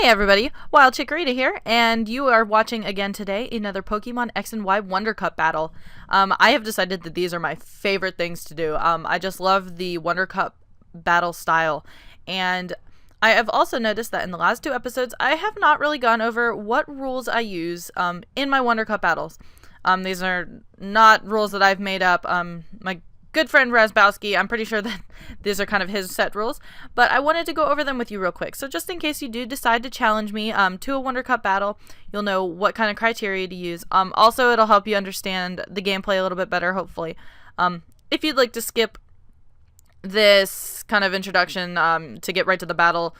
Hey everybody, Wild Chikorita here, and you are watching again today another Pokemon X and Y Wondercup battle. I have decided that these are my favorite things to do. I just love the Wondercup battle style, and I have also noticed that in the last two episodes, I have not really gone over what rules I use in my Wondercup battles. These are not rules that I've made up. My good friend Razbowski, I'm pretty sure that these are kind of his set rules, but I wanted to go over them with you real quick. So just in case you do decide to challenge me to a Wonder Cup battle, you'll know what kind of criteria to use. Also, it'll help you understand the gameplay a little bit better, hopefully. If you'd like to skip this kind of introduction to get right to the battle,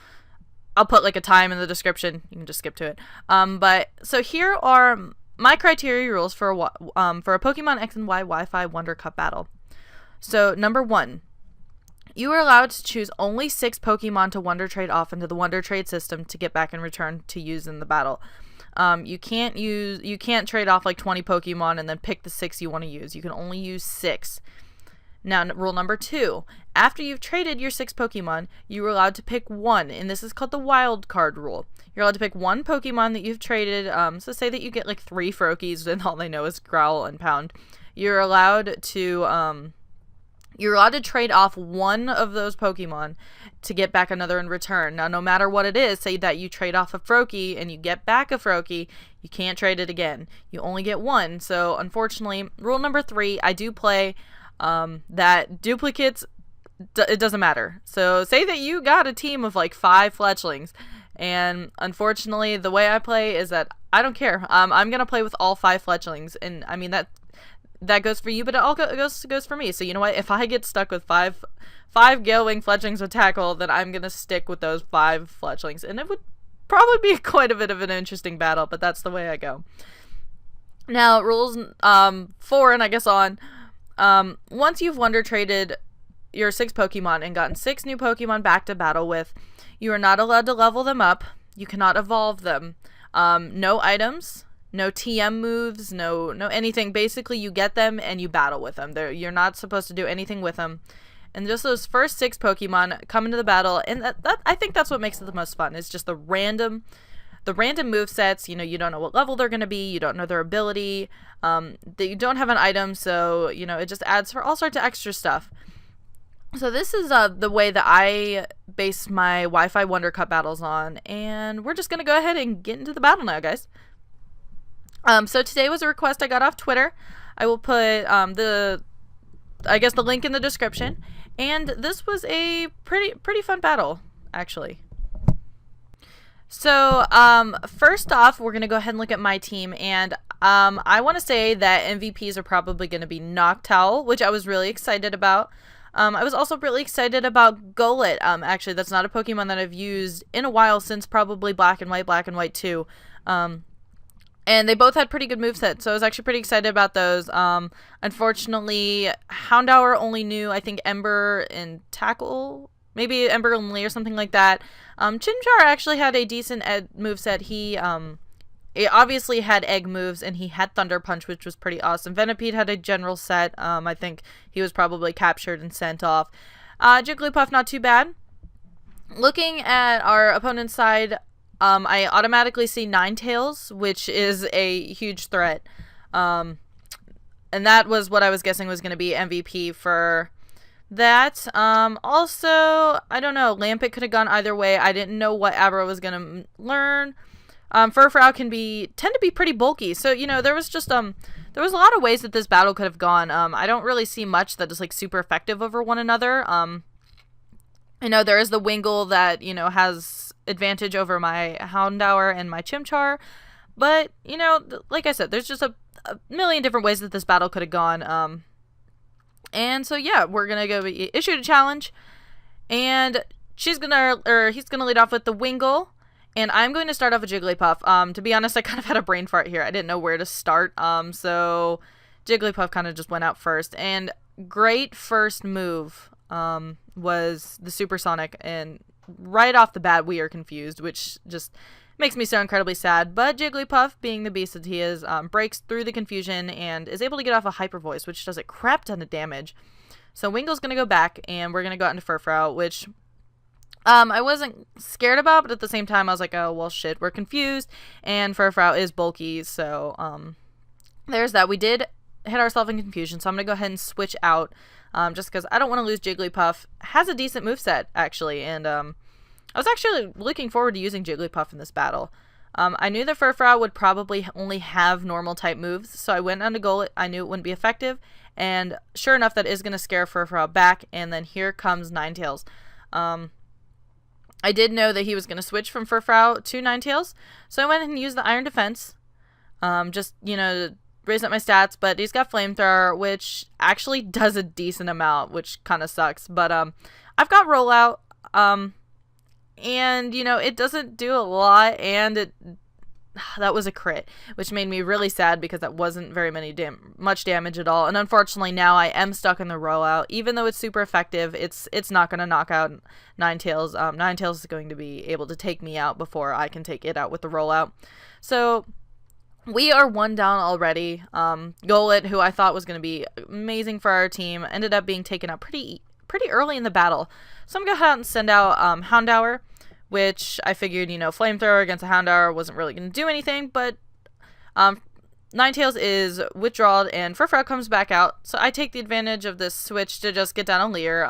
I'll put like a time in the description. You can just skip to it. So here are my criteria rules for a Pokemon X and Y Wi-Fi Wonder Cup battle. So, number 1, you are allowed to choose only 6 Pokemon to Wonder Trade off into the Wonder Trade system to get back in return to use in the battle. You can't trade off like 20 Pokemon and then pick the 6 you want to use. You can only use 6. Now, rule number 2, after you've traded your 6 Pokemon, you are allowed to pick 1, and this is called the wild card rule. You're allowed to pick 1 Pokemon that you've traded, so say that you get like 3 Froakies and all they know is Growl and Pound. You're allowed to trade off 1 of those Pokemon to get back another in return. Now, no matter what it is, say that you trade off a Froakie and you get back a Froakie, you can't trade it again. You only get 1. So, unfortunately, rule number 3, I do play that duplicates, it doesn't matter. So, say that you got a team of like 5 Fletchlings, and unfortunately, the way I play is that I don't care. I'm going to play with all 5 Fletchlings, and I mean, that goes for you, but it all goes for me. So you know what? If I get stuck with five Gale Wing Fletchlings with Tackle, then I'm gonna stick with those 5 Fletchlings, and it would probably be quite a bit of an interesting battle. But that's the way I go. Now rules 4 and I guess on. Once you've Wonder Traded your 6 Pokemon and gotten 6 new Pokemon back to battle with, you are not allowed to level them up. You cannot evolve them. No items. No TM moves, no anything. Basically, you get them and you battle with them. You're not supposed to do anything with them. And just those first 6 Pokemon come into the battle, and that I think that's what makes it the most fun. It's just the random movesets. You don't know what level they're going to be. You don't know their ability. You don't have an item, so it just adds for all sorts of extra stuff. So this is the way that I base my Wi-Fi Wonder Cup battles on, and we're just going to go ahead and get into the battle now, guys. So today was a request I got off Twitter. I will put the link in the description. And this was a pretty fun battle, actually. So first off, we're gonna go ahead and look at my team, and I want to say that MVPs are probably going to be Noctowl, which I was really excited about. I was also really excited about Golett. Actually, that's not a Pokemon that I've used in a while, since probably Black and White 2. And they both had pretty good movesets, so I was actually pretty excited about those. Unfortunately, Houndour only knew, I think, Ember and Tackle. Maybe Ember only or something like that. Chimchar actually had a decent moveset. He obviously had Egg moves, and he had Thunder Punch, which was pretty awesome. Venipede had a general set. I think he was probably captured and sent off. Jigglypuff, not too bad. Looking at our opponent's side, I automatically see Ninetales, which is a huge threat. And that was what I was guessing was going to be MVP for that. Also, I don't know. Lampet could have gone either way. I didn't know what Abra was going to learn. Furfrou tend to be pretty bulky. So, there was just, there was a lot of ways that this battle could have gone. I don't really see much that is, like, super effective over one another. There is the Wingull that, has advantage over my Houndour and my Chimchar, but like I said, there's just a million different ways that this battle could have gone. And so yeah, we're gonna go issue a challenge, and he's gonna lead off with the Wingull, and I'm going to start off with Jigglypuff. To be honest, I kind of had a brain fart here. I didn't know where to start. So Jigglypuff kind of just went out first, and great first move was the Supersonic, and right off the bat, we are confused, which just makes me so incredibly sad. But Jigglypuff, being the beast that he is, breaks through the confusion and is able to get off a Hyper Voice, which does a crap ton of damage. So Wingull's going to go back, and we're going to go out into Furfrou, which I wasn't scared about, but at the same time, I was like, oh, well, shit, we're confused, and Furfrou is bulky, so, there's that. We did hit ourselves in confusion, so I'm going to go ahead and switch out, just because I don't want to lose Jigglypuff. Has a decent moveset, actually, and, I was actually looking forward to using Jigglypuff in this battle. I knew that Furfrou would probably only have normal type moves, so I went on to Golett. I knew it wouldn't be effective, and sure enough, that is going to scare Furfrou back, and then here comes Ninetales. I did know that he was going to switch from Furfrou to Ninetales, so I went and used the Iron Defense, just, to raise up my stats, but he's got Flamethrower, which actually does a decent amount, which kind of sucks, but, I've got Rollout, and, it doesn't do a lot, and that was a crit, which made me really sad because that wasn't very much damage at all. And unfortunately, now I am stuck in the rollout. Even though it's super effective, it's not going to knock out Ninetales. Ninetales is going to be able to take me out before I can take it out with the rollout. So we are one down already. Golett, who I thought was going to be amazing for our team, ended up being taken out pretty early in the battle. So I'm going to go ahead and send out Houndour, which I figured, Flamethrower against a Houndour wasn't really going to do anything, but Ninetales is withdrawed, and Furfrou comes back out, so I take the advantage of this switch to just get down on Leer,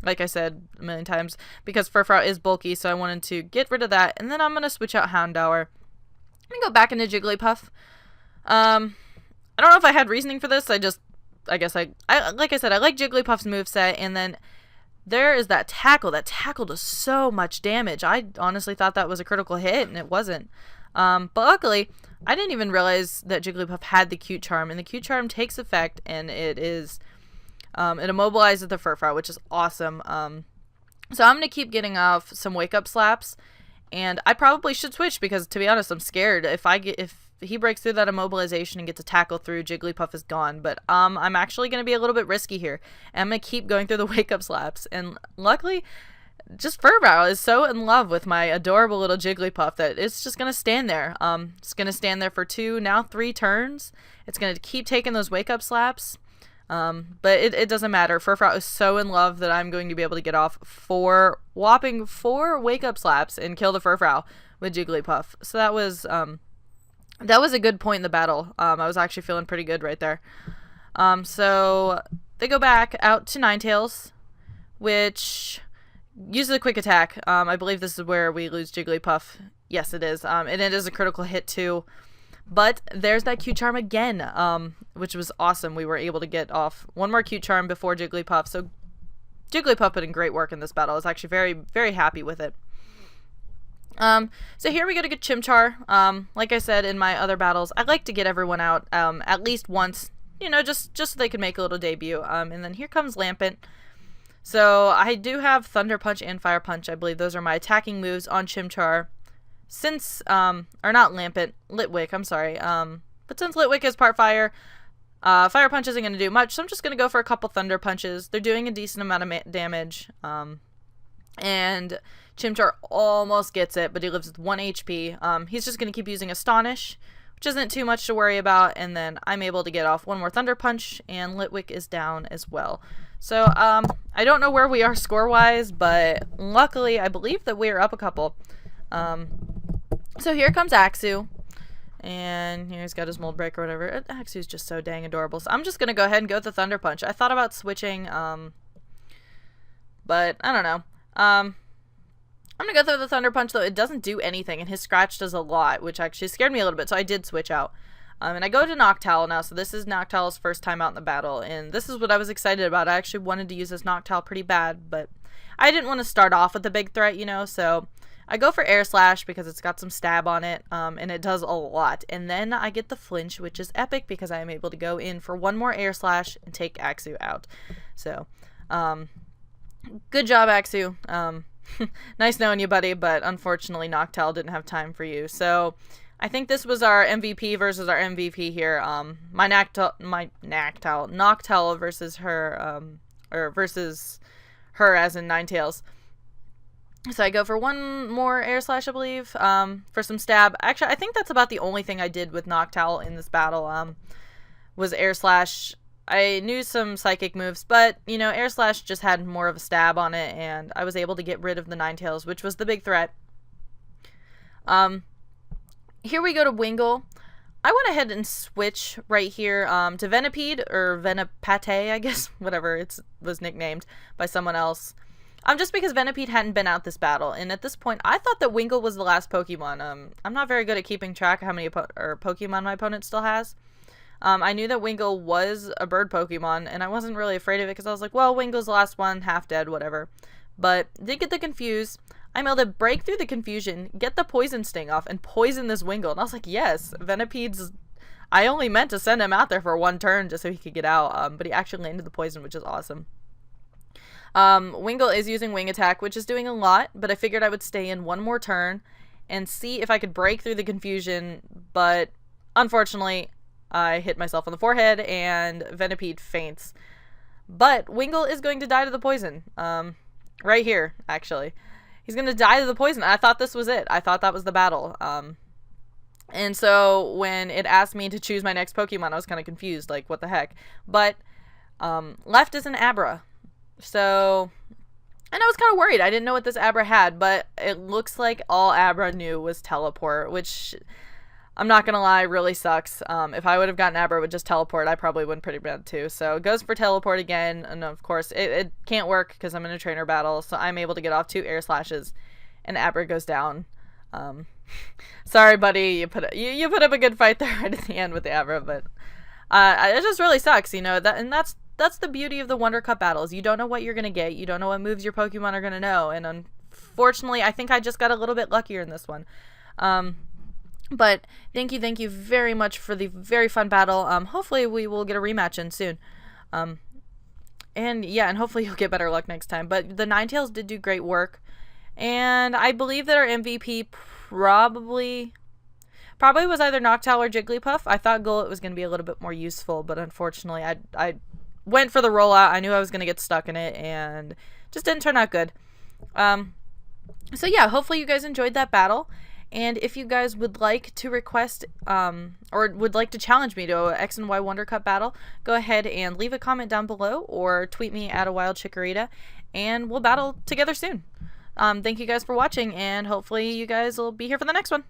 like I said a million times, because Furfrou is bulky, so I wanted to get rid of that, and then I'm going to switch out Houndour. I'm going to go back into Jigglypuff. I don't know if I had reasoning for this, I guess like I said, I like Jigglypuff's moveset, and then there is that tackle. That tackle does so much damage. I honestly thought that was a critical hit, and it wasn't. But luckily, I didn't even realize that Jigglypuff had the Cute Charm, and the Cute Charm takes effect, and it immobilizes the Furfrou, which is awesome. So I'm going to keep getting off some wake-up slaps, and I probably should switch because, to be honest, I'm scared. If he breaks through that immobilization and gets a tackle through, Jigglypuff is gone. But I'm actually going to be a little bit risky here. And I'm going to keep going through the wake-up slaps. And luckily, just Furfrou is so in love with my adorable little Jigglypuff that it's just going to stand there. It's going to stand there for 2, now 3 turns. It's going to keep taking those wake-up slaps. But it doesn't matter. Furfrou is so in love that I'm going to be able to get off whopping 4 wake-up slaps and kill the Furfrou with Jigglypuff. So that was a good point in the battle. I was actually feeling pretty good right there. So they go back out to Ninetales, which uses a quick attack. I believe this is where we lose Jigglypuff. Yes, it is. And it is a critical hit too. But there's that Cute Charm again, which was awesome. We were able to get off one more Cute Charm before Jigglypuff. So Jigglypuff put in great work in this battle. I was actually very, very happy with it. So here we go to get Chimchar. Like I said in my other battles, I like to get everyone out, at least once, just so they can make a little debut. And then here comes Lampent. So I do have Thunder Punch and Fire Punch. I believe those are my attacking moves on Chimchar. Since, or not Lampent, Litwick, I'm sorry. But since Litwick is part fire, Fire Punch isn't going to do much, so I'm just going to go for a couple Thunder Punches. They're doing a decent amount of damage. And Chimchar almost gets it, but he lives with 1 HP. He's just going to keep using Astonish, which isn't too much to worry about, and then I'm able to get off one more Thunder Punch, and Litwick is down as well. So, I don't know where we are score-wise, but luckily, I believe that we are up a couple. So here comes Axew, and he's got his Mold Breaker or whatever. Axew's just so dang adorable, so I'm just going to go ahead and go with the Thunder Punch. I thought about switching, but I don't know. I'm going to go through the Thunder Punch, though. It doesn't do anything, and his Scratch does a lot, which actually scared me a little bit, so I did switch out. And I go to Noctowl now, so this is Noctowl's first time out in the battle, and this is what I was excited about. I actually wanted to use this Noctowl pretty bad, but I didn't want to start off with a big threat, so I go for Air Slash because it's got some stab on it, and it does a lot. And then I get the Flinch, which is epic because I am able to go in for one more Air Slash and take Axew out. So, good job, Axew. Nice knowing you, buddy, but unfortunately Noctowl didn't have time for you. So I think this was our MVP versus our MVP here. My Noctowl versus her, or versus her as in Ninetales. So I go for one more Air Slash, I believe, for some stab. Actually, I think that's about the only thing I did with Noctowl in this battle, was Air Slash I knew some psychic moves, but, you know, Air Slash just had more of a stab on it, and I was able to get rid of the Ninetales, which was the big threat. Here we go to Wingull. I went ahead and switch right here to Venipede, or Venipate, I guess, whatever it was nicknamed by someone else. Just because Venipede hadn't been out this battle, and at this point, I thought that Wingull was the last Pokemon. I'm not very good at keeping track of how many Pokemon my opponent still has. I knew that Wingull was a bird Pokemon, and I wasn't really afraid of it because I was like, well, Wingull's the last one, half dead, whatever. But did get the Confuse. I'm able to break through the confusion, get the Poison Sting off, and poison this Wingull. And I was like, yes, Venipede's... I only meant to send him out there for one turn just so he could get out, but he actually landed the poison, which is awesome. Wingull is using Wing Attack, which is doing a lot, but I figured I would stay in one more turn and see if I could break through the confusion, but unfortunately, I hit myself on the forehead and Venipede faints. But Wingull is going to die to the poison. Right here, actually. He's going to die to the poison. I thought this was it. I thought that was the battle. And so when it asked me to choose my next Pokemon, I was kind of confused, like, what the heck. But left is an Abra. So, and I was kind of worried. I didn't know what this Abra had, but it looks like all Abra knew was Teleport, which, I'm not going to lie, really sucks. If I would have gotten Abra with just Teleport, I probably wouldn't pretty bad too. So it goes for Teleport again, and of course, it can't work because I'm in a trainer battle, so I'm able to get off 2 Air Slashes, and Abra goes down. Sorry, buddy, you put up a good fight there right at the end with the Abra, but it just really sucks, you know, that's the beauty of the Wondercup battles. You don't know what you're going to get. You don't know what moves your Pokemon are going to know. And unfortunately, I think I just got a little bit luckier in this one. But thank you very much for the very fun battle. Hopefully we will get a rematch in soon. And yeah, and hopefully you'll get better luck next time. But the Ninetales did do great work. And I believe that our MVP probably was either Noctowl or Jigglypuff. I thought Gullet was going to be a little bit more useful, but unfortunately I went for the rollout. I knew I was going to get stuck in it, and just didn't turn out good. So yeah, hopefully you guys enjoyed that battle. And if you guys would like to request, or would like to challenge me to a X and Y Wondercup battle, go ahead and leave a comment down below, or tweet me at a Wild Chikorita, and we'll battle together soon. Thank you guys for watching, and hopefully you guys will be here for the next one.